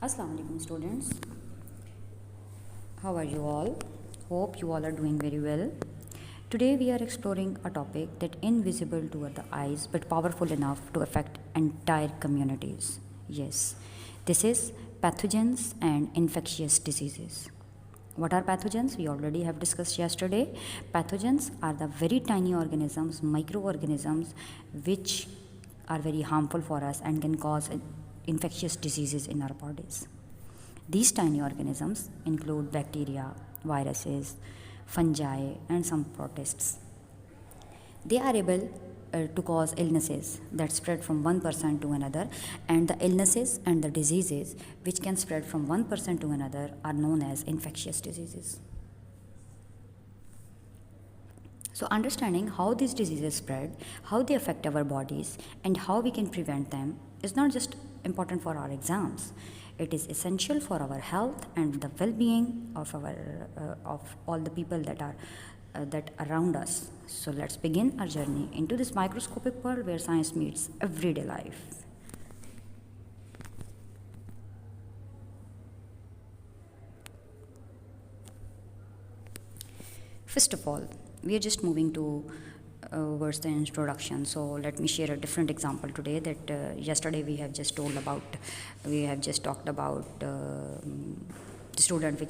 Assalamu alaikum students. How are you all? Hope you all are doing very well. Today we are exploring a topic that invisible to the eyes but powerful enough to affect entire communities. Yes, this is pathogens and infectious diseases. What are pathogens? We already have discussed yesterday. Pathogens are the very tiny organisms, microorganisms, which are very harmful for us and can cause infectious diseases in our bodies. These tiny organisms include bacteria, viruses, fungi, and some protists. They are able to cause illnesses that spread from one person to another, and the illnesses and the diseases which can spread from one person to another are known as infectious diseases. So, understanding how these diseases spread, how they affect our bodies, and how we can prevent them is not just important for our exams. It is essential for our health and the well-being of all the people that around us. So, let's begin our journey into this microscopic world where science meets everyday life. First of all, we are just moving towards the introduction. So let me share a different example today that yesterday we have just talked about the student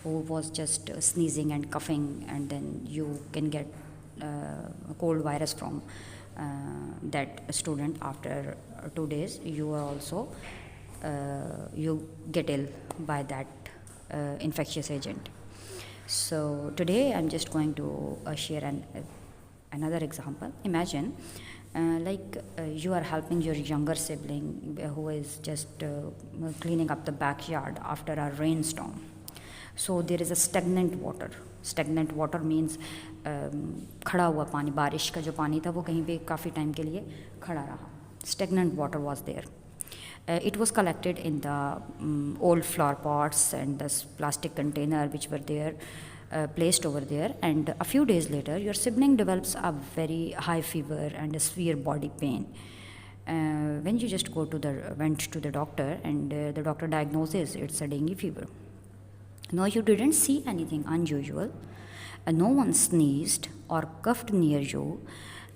who was just sneezing and coughing, and then you can get a cold virus from that student. After 2 days you are also you get ill by that infectious agent. So today I'm just going to share another example. Imagine you are helping your younger sibling who is just cleaning up the backyard after a rainstorm. So there is a stagnant water. Stagnant water means खड़ा हुआ पानी, बारिश का जो पानी था वो कहीं पे काफ़ी टाइम के लिए खड़ा रहा. Stagnant water was there. It was collected in the old flower pots and the plastic container which were there, placed over there, and a few days later your sibling develops a very high fever and a severe body pain. When you just went to the doctor, and the doctor diagnoses it's a dengue fever. Now you didn't see anything unusual, no one sneezed or coughed near you,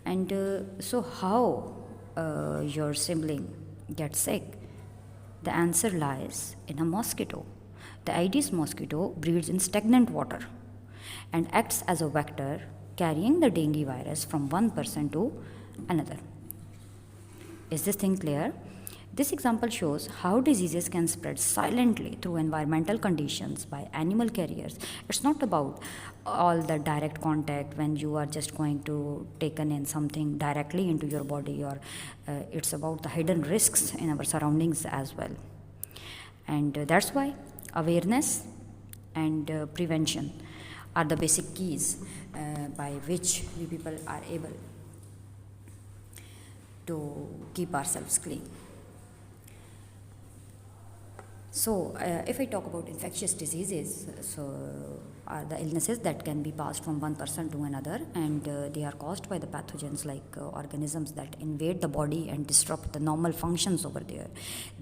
and so how your sibling gets sick? The answer lies in a mosquito. The Aedes mosquito breeds in stagnant water and acts as a vector carrying the dengue virus from one person to another. Is this thing clear? This example shows how diseases can spread silently through environmental conditions by animal carriers. It's not about all the direct contact when you are just going to taken in something directly into your body, or it's about the hidden risks in our surroundings as well. And that's why awareness and prevention are the basic keys by which we people are able to keep ourselves clean. So, if I talk about infectious diseases, so are the illnesses that can be passed from one person to another, and they are caused by the pathogens like organisms that invade the body and disrupt the normal functions over there.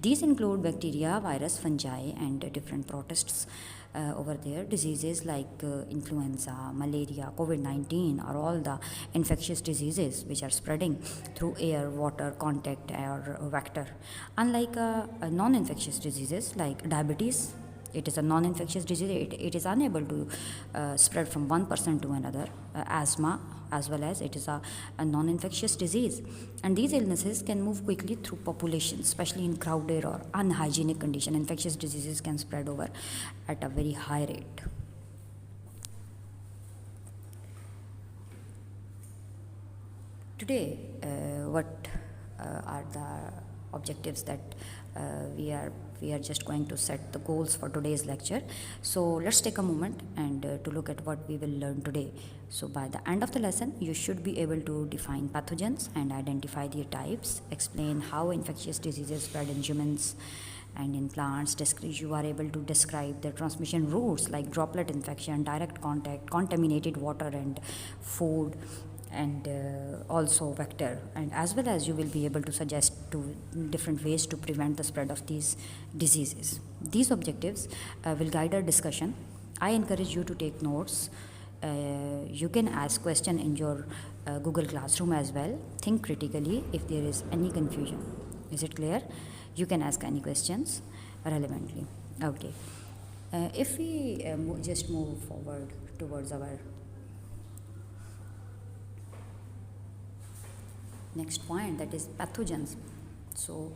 These include bacteria, virus, fungi, and different protists over there. Diseases like influenza, malaria, COVID-19 are all the infectious diseases which are spreading through air, water, contact, or vector. Unlike non-infectious diseases like diabetes, it is a non-infectious disease. It is unable to spread from one person to another. Asthma, as well as it is a non-infectious disease, and these illnesses can move quickly through populations, especially in crowded or unhygienic condition. Infectious diseases can spread over at a very high rate. Today, what are the objectives that we are just going to set the goals for today's lecture. So let's take a moment and to look at what we will learn today. So by the end of the lesson, you should be able to define pathogens and identify their types, explain how infectious diseases spread in humans and in plants. You are able to describe the transmission routes like droplet infection, direct contact, contaminated water and food, and also vector, and as well as you will be able to suggest to different ways to prevent the spread of these diseases. These objectives will guide our discussion. I encourage you to take notes. You can ask question in your Google Classroom as well. Think critically if there is any confusion. Is it clear? You can ask any questions relevantly. Okay. If we just move forward towards our next point, that is pathogens. So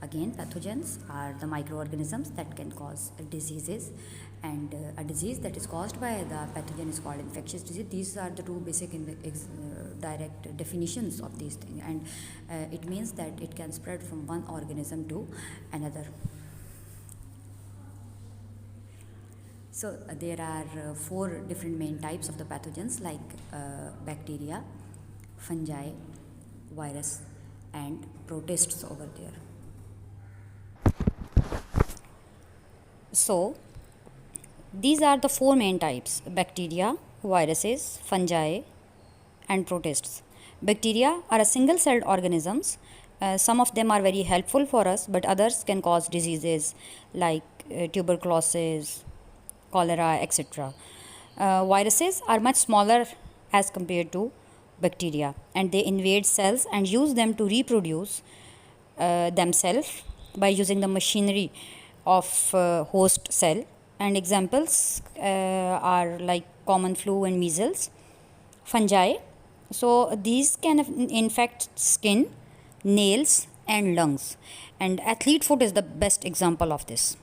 again, pathogens are the microorganisms that can cause diseases, and a disease that is caused by the pathogen is called infectious disease. These are the two basic direct definitions of these things, and it means that it can spread from one organism to another. So there are four different main types of the pathogens, like bacteria, fungi, virus, and protists over there. So these are the four main types: bacteria, viruses, fungi, and protists. Bacteria are a single-celled organisms. Some of them are very helpful for us, but others can cause diseases like tuberculosis, cholera, etc. Viruses are much smaller as compared to bacteria, and they invade cells and use them to reproduce themselves by using the machinery of host cell. And examples are like common flu and measles. Fungi, so these can infect skin, nails, and lungs, and athlete foot is the best example of this.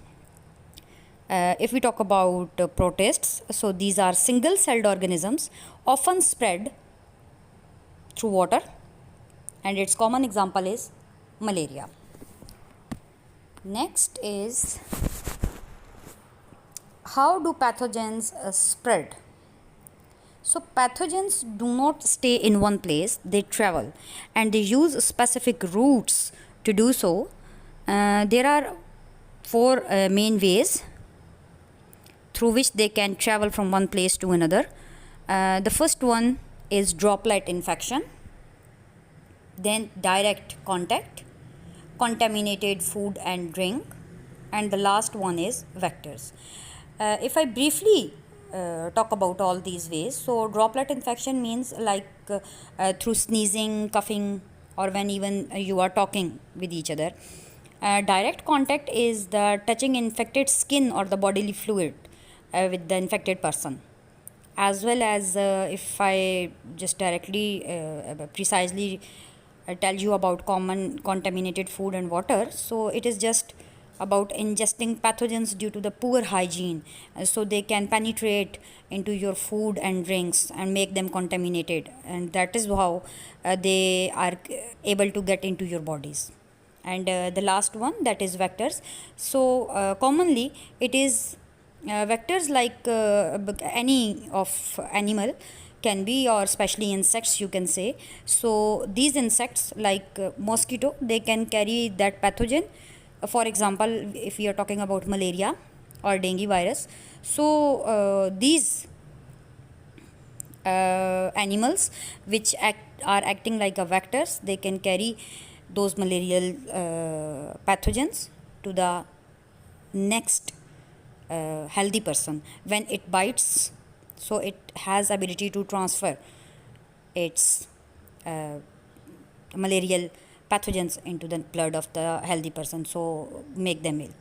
If we talk about protists, so these are single-celled organisms, often spread through water, and its common example is malaria. Next is, how do pathogens spread? So pathogens do not stay in one place, they travel, and they use specific routes to do so. There are four main ways through which they can travel from one place to another. The first one is droplet infection, then direct contact, contaminated food and drink, and the last one is vectors. If I briefly talk about all these ways, so droplet infection means like through sneezing, coughing, or when even you are talking with each other. Direct contact is the touching infected skin or the bodily fluid with the infected person. As well as if I just directly precisely tell you about common contaminated food and water, so it is just about ingesting pathogens due to the poor hygiene, so they can penetrate into your food and drinks and make them contaminated, and that is how they are able to get into your bodies. And the last one, that is vectors. So commonly it is vectors like any of animal can be, or especially insects you can say. So these insects like mosquito, they can carry that pathogen. For example, if we are talking about malaria or dengue virus, so these animals which are acting like a vectors, they can carry those malarial pathogens to the next healthy person when it bites. So it has ability to transfer its malarial pathogens into the blood of the healthy person, so make them ill.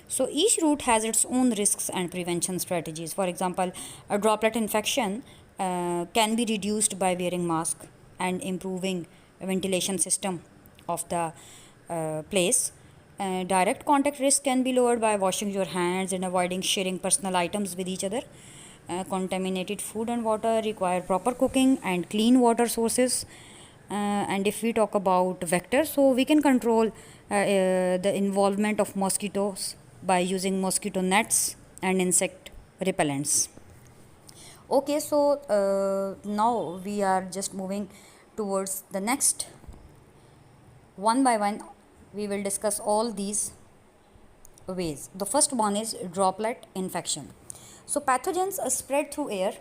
So each route has its own risks and prevention strategies. For example, a droplet infection can be reduced by wearing mask and improving ventilation system of the place. Direct contact risk can be lowered by washing your hands and avoiding sharing personal items with each other. Contaminated food and water require proper cooking and clean water sources. And if we talk about vectors, so we can control the involvement of mosquitoes by using mosquito nets and insect repellents. Okay, so now we are just moving towards the next. One by one we will discuss all these ways. The first one is droplet infection. So pathogens are spread through air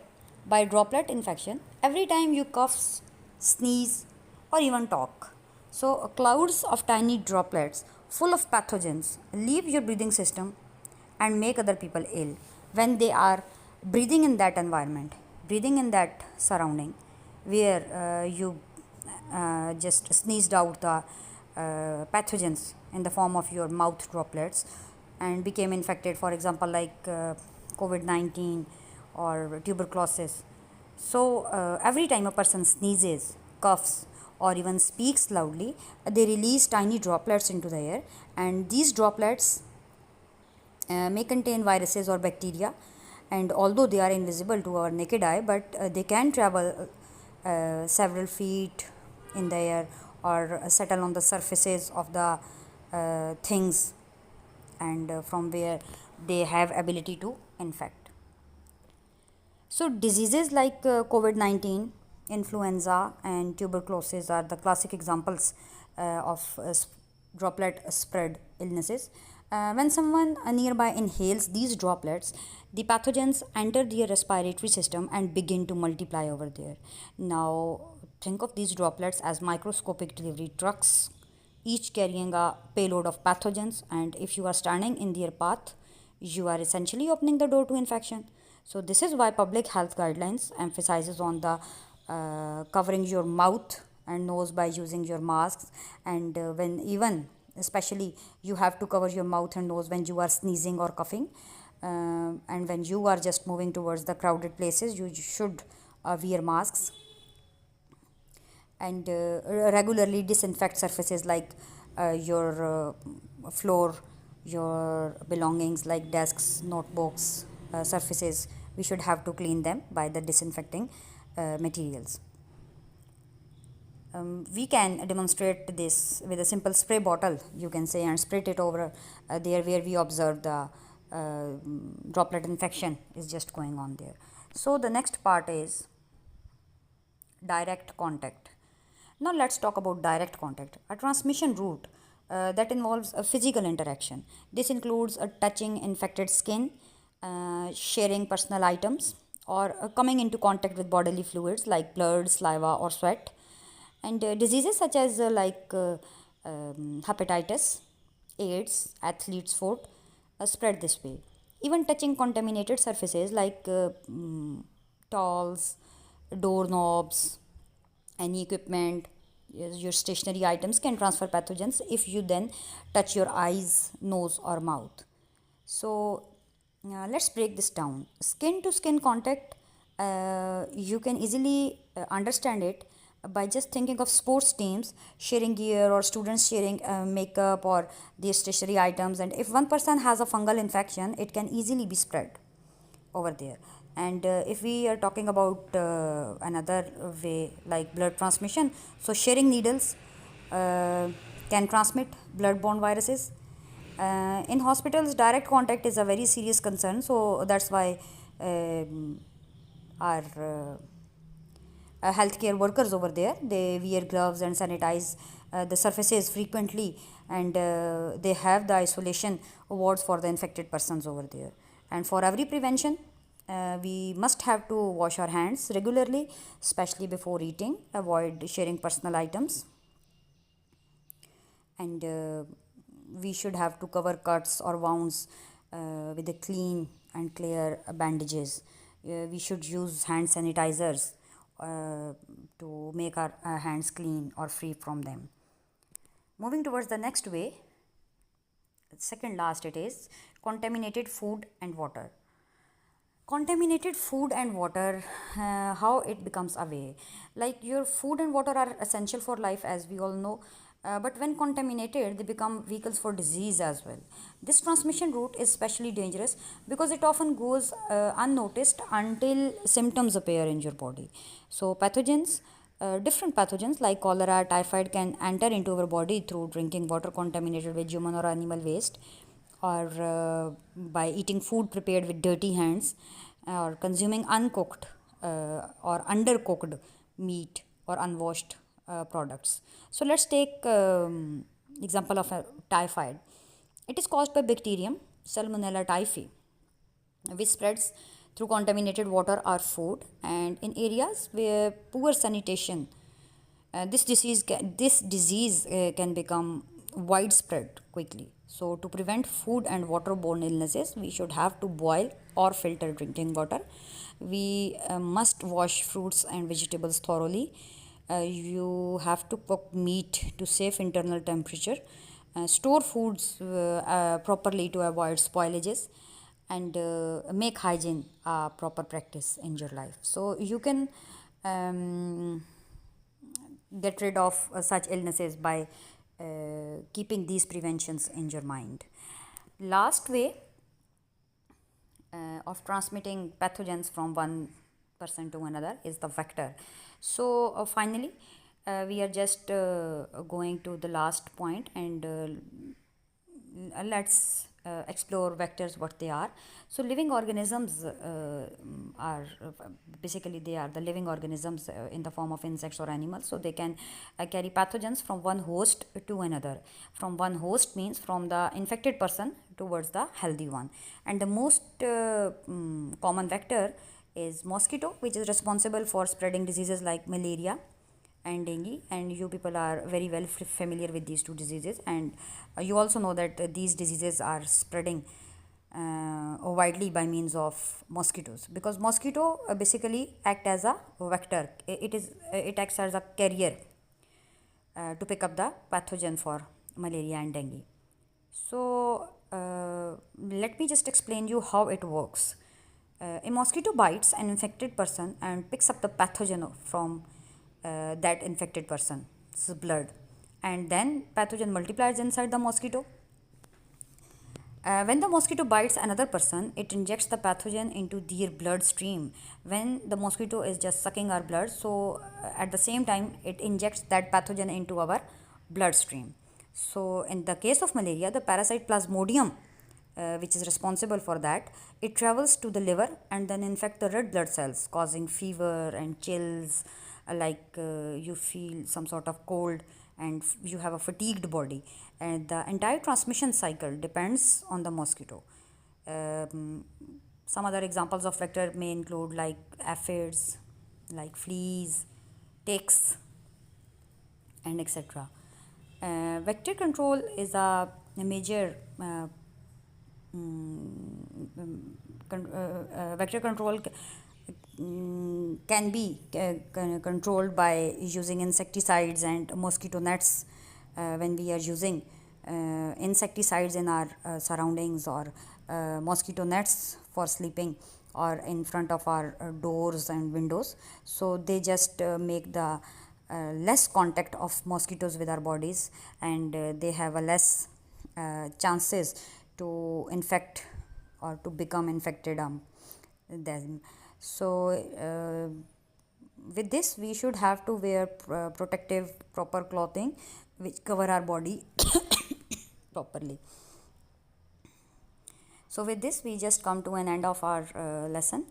by droplet infection. Every time you cough, sneeze, or even talk. So, clouds of tiny droplets full of pathogens leave your breathing system and make other people ill when they are breathing in that environment, breathing in that surrounding where you just sneezed out the pathogens in the form of your mouth droplets and became infected, for example, like COVID 19 or tuberculosis. So, every time a person sneezes, coughs, or even speaks loudly, they release tiny droplets into the air, and these droplets may contain viruses or bacteria, and although they are invisible to our naked eye, but they can travel several feet in the air or settle on the surfaces of the things, and from where they have ability to infect. So, diseases like COVID 19, influenza, and tuberculosis are the classic examples of droplet spread illnesses. When someone nearby inhales these droplets, the pathogens enter their respiratory system and begin to multiply over there. Now, think of these droplets as microscopic delivery trucks, each carrying a payload of pathogens, and if you are standing in their path, you are essentially opening the door to infection. So this is why public health guidelines emphasizes on the covering your mouth and nose by using your masks, and when even especially you have to cover your mouth and nose when you are sneezing or coughing, and when you are just moving towards the crowded places, you should wear masks, and regularly disinfect surfaces like your floor, your belongings like desks, notebooks, surfaces. We should have to clean them by the disinfecting materials. We can demonstrate this with a simple spray bottle, you can say, and spray it over there where we observe the droplet infection is just going on there. So the next part is direct contact. Now let's talk about direct contact, a transmission route that involves a physical interaction. This includes touching infected skin, sharing personal items, or coming into contact with bodily fluids like blood, saliva, or sweat. And diseases such as hepatitis, AIDS, athlete's foot spread this way. Even touching contaminated surfaces like towels, doorknobs, any equipment, yes, your stationary items can transfer pathogens if you then touch your eyes, nose, or mouth. So let's break this down. Skin to skin contact, you can easily understand it by just thinking of sports teams sharing gear or students sharing makeup or their stationary items, and if one person has a fungal infection, it can easily be spread over there. And if we are talking about another way like blood transmission, so sharing needles can transmit blood-borne viruses. In hospitals, direct contact is a very serious concern, so that's why our healthcare workers over there, they wear gloves and sanitize the surfaces frequently, and they have the isolation wards for the infected persons over there. And for every prevention, we must have to wash our hands regularly, especially before eating, avoid sharing personal items, and we should have to cover cuts or wounds with a clean and clear bandages. We should use hand sanitizers to make our hands clean or free from them. Moving towards the next way, second last, it is contaminated food and water. Contaminated food and water, how it becomes a way, like your food and water are essential for life, as we all know, but when contaminated they become vehicles for disease as well. This transmission route is especially dangerous because it often goes unnoticed until symptoms appear in your body. So pathogens, different pathogens like cholera, typhoid can enter into our body through drinking water contaminated with human or animal waste, or by eating food prepared with dirty hands, or consuming uncooked or undercooked meat or unwashed products. So let's take example of a typhoid. It is caused by bacterium Salmonella typhi, which spreads through contaminated water or food, and in areas where poor sanitation This disease can become widespread quickly. So to prevent food and waterborne illnesses, we should have to boil or filter drinking water. We must wash fruits and vegetables thoroughly. You have to cook meat to safe internal temperature. Store foods properly to avoid spoilages, and make hygiene a proper practice in your life. So you can get rid of such illnesses by keeping these preventions in your mind. Last way of transmitting pathogens from one person to another is the vector. So finally, we are just going to the last point, and let's explore vectors, what they are. So living organisms are basically, they are the living organisms in the form of insects or animals. So they can carry pathogens from one host to another. From one host means from the infected person towards the healthy one. And the most common vector is mosquito, which is responsible for spreading diseases like malaria and dengue, and you people are very well familiar with these two diseases. And you also know that these diseases are spreading widely by means of mosquitoes, because mosquito basically act as a vector. It acts as a carrier to pick up the pathogen for malaria and dengue. So let me just explain you how it works. A mosquito bites an infected person and picks up the pathogen from that infected person's blood, and then pathogen multiplies inside the mosquito. When the mosquito bites another person, it injects the pathogen into their bloodstream. When the mosquito is just sucking our blood, so at the same time it injects that pathogen into our bloodstream. So in the case of malaria, the parasite Plasmodium, which is responsible for that, it travels to the liver and then infect the red blood cells, causing fever and chills, you feel some sort of cold, and you have a fatigued body. And the entire transmission cycle depends on the mosquito. Some other examples of vector may include like aphids, like fleas, ticks, and etc. Vector control is a major vector control can be controlled by using insecticides and mosquito nets. When we are using insecticides in our surroundings, or mosquito nets for sleeping, or in front of our doors and windows, so they just make the less contact of mosquitoes with our bodies, and they have a less chances to infect or to become infected them. So with this, we should have to wear protective proper clothing which cover our body properly. So with this, we just come to an end of our lesson.